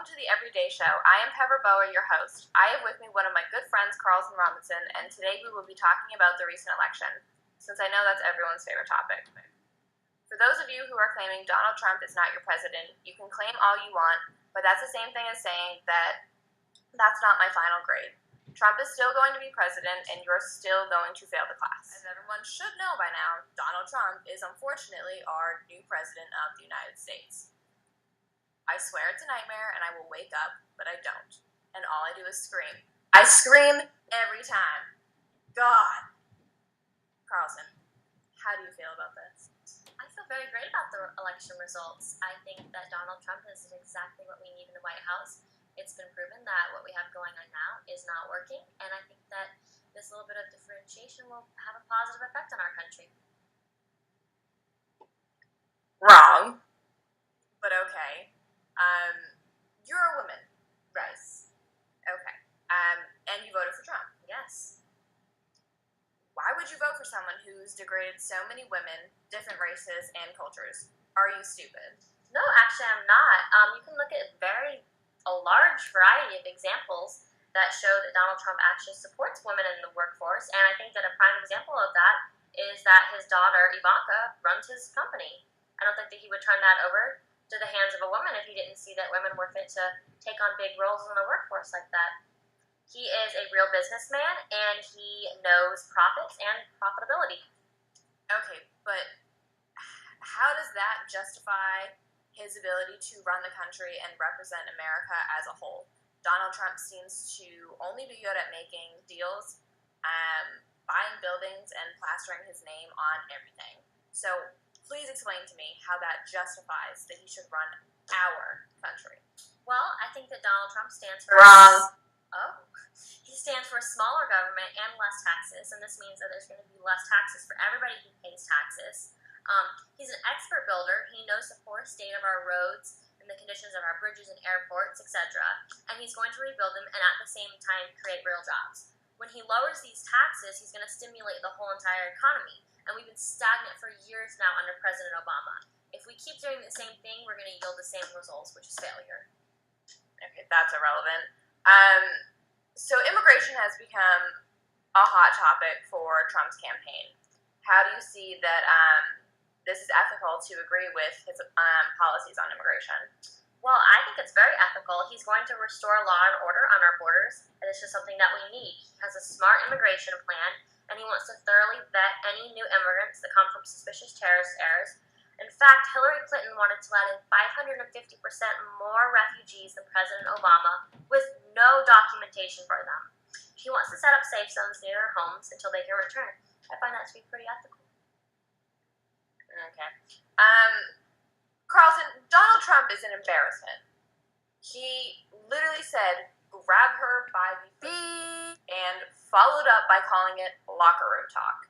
welcome to the Everyday Show. I am Pepper Bower, your host. I have with me one of my good friends, Carlton, and today we will be talking about the recent election, since I know that's everyone's favorite topic. For those of you who are claiming Donald Trump is not your president, you can claim all you want, but that's the same thing as saying that that's not my final grade. Trump is still going to be president, and you're still going to fail the class. As everyone should know by now, Donald Trump is unfortunately our new president of the United States. I swear it's a nightmare, and I will wake up, but I don't. And all I do is scream. I scream every time. God. Carlton, how do you feel about this? I feel very great about the election results. I think that Donald Trump is exactly what we need in the White House. It's been proven that what we have going on now is not working, and I think that this little bit of differentiation will have a positive effect on our country. Wrong. But okay. You're a woman. Right. Okay. And you voted for Trump. Yes. Why would you vote for someone who's degraded so many women, different races, and cultures? Are you stupid? No, actually I'm not. You can look at a large variety of examples that show that Donald Trump actually supports women in the workforce, and I think that a prime example of that is that his daughter, Ivanka, runs his company. I don't think that he would turn that over to the hands of a woman if he didn't see that women were fit to take on big roles in the workforce like that. He is a real businessman, and he knows profits and profitability. Okay, but how does that justify his ability to run the country and represent America as a whole? Donald Trump seems to only be good at making deals, buying buildings, and plastering his name on everything. So please explain to me how that justifies that he should run our country. Well, I think that Donald Trump stands for... Wrong. Oh. He stands for smaller government and less taxes, and this means that there's going to be less taxes for everybody who pays taxes. He's an expert builder. He knows the poor state of our roads and the conditions of our bridges and airports, etc., and he's going to rebuild them and at the same time create real jobs. When he lowers these taxes, he's going to stimulate the whole entire economy, and we've been stagnant for years now under President Obama. If we keep doing the same thing, we're going to yield the same results, which is failure. Okay, that's irrelevant. So immigration has become a hot topic for Trump's campaign. How do you see that this is ethical to agree with his policies on immigration? Well, I think it's very ethical. He's going to restore law and order on our borders, and it's just something that we need. He has a smart immigration plan, and he wants to thoroughly vet any new immigrants that come from suspicious terrorist errors. In fact, Hillary Clinton wanted to let in 550% more refugees than President Obama with no documentation for them. He wants to set up safe zones near their homes until they can return. I find that to be pretty ethical. Okay. Carlton, Donald Trump is an embarrassment. He literally said, grab her by the feet, and followed up by calling it locker room talk.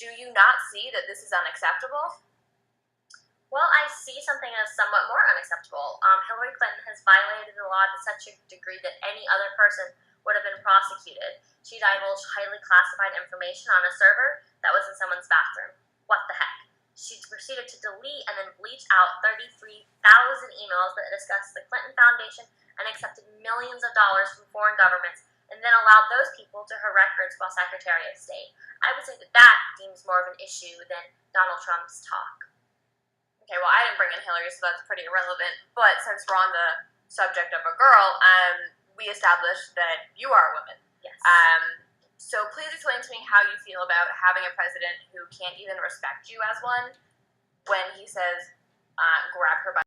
Do you not see that this is unacceptable? Well, I see something as somewhat more unacceptable. Hillary Clinton has violated the law to such a degree that any other person would have been prosecuted. She divulged highly classified information on a server that was in someone's bathroom. What the heck? She proceeded to delete and then bleach out 33,000 emails that discussed the Clinton Foundation and accepted millions of dollars from foreign governments, and then allowed those people to her records while Secretary of State. I would say that that seems more of an issue than Donald Trump's talk. Okay, well, I didn't bring in Hillary, so that's pretty irrelevant. But since we're on the subject of a girl, we established that you are a woman. Yes. So please explain to me how you feel about having a president who can't even respect you as one when he says, grab her by...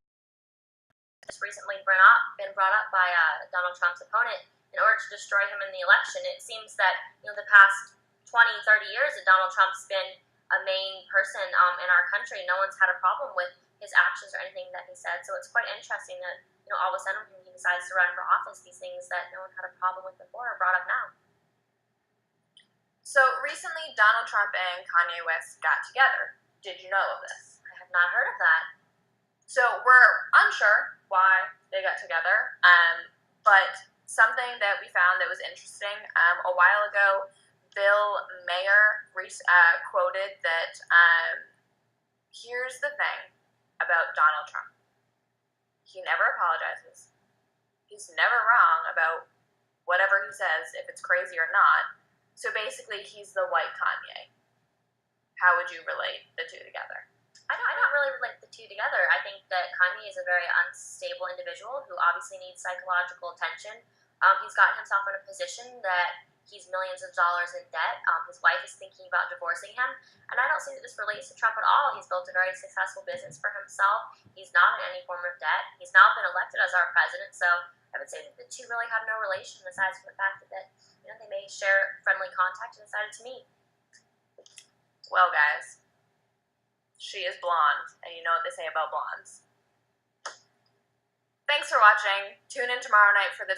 Just recently been brought up by Donald Trump's opponent in order to destroy him in the election. It seems that the past 20, 30 years that Donald Trump's been a main person in our country. No one's had a problem with his actions or anything that he said. So it's quite interesting that all of a sudden when he decides to run for office, these things that no one had a problem with before are brought up now. So recently, Donald Trump and Kanye West got together. Did you know of this? I have not heard of that. So we're unsure why they got together, but something that we found that was interesting a while ago, Bill Mayer quoted that here's the thing about Donald Trump. He never apologizes. He's never wrong about whatever he says, if it's crazy or not. So basically, he's the white Kanye. How would you relate the two together? I don't really relate the two together. I think that Kanye is a very unstable individual who obviously needs psychological attention. He's gotten himself in a position that he's millions of dollars in debt. His wife is thinking about divorcing him. And I don't see that this relates to Trump at all. He's built a very successful business for himself. He's not in any form of debt. He's now been elected as our president. So I would say that the two really have no relation aside from the fact that they may share friendly contact and decided to meet. Well, guys, she is blonde, and you know what they say about blondes. Thanks for watching. Tune in tomorrow night for the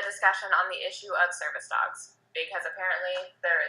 discussion on the issue of service dogs, because apparently there